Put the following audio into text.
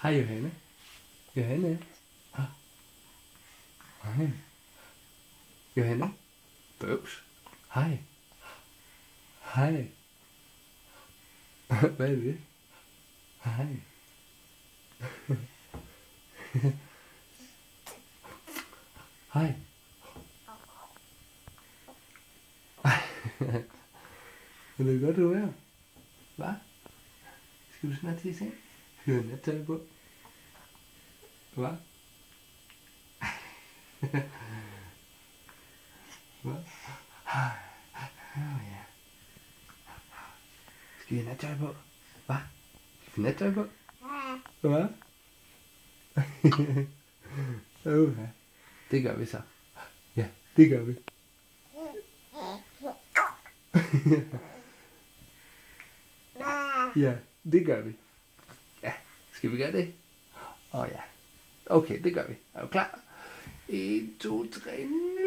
Hej Johanne. Johanne. Hej. Johanne. Bøvs. Hej. Hej. Hvad er det? Hej. Hej. Vil du godt du være? Hvad? Skal du snart til i seng? Skal du have nattøj på? Hvad? Hvad? Ja. Skal vi have nattøj på? Hvad? Skal vi have nattøj på? Hvad? Ja. Det gør vi så. Ja, det gør vi. Ja, det gør vi. Ja, skal vi gøre det? Ja. Okay, det gør vi. Er du klar? 1, 2, 3, nu!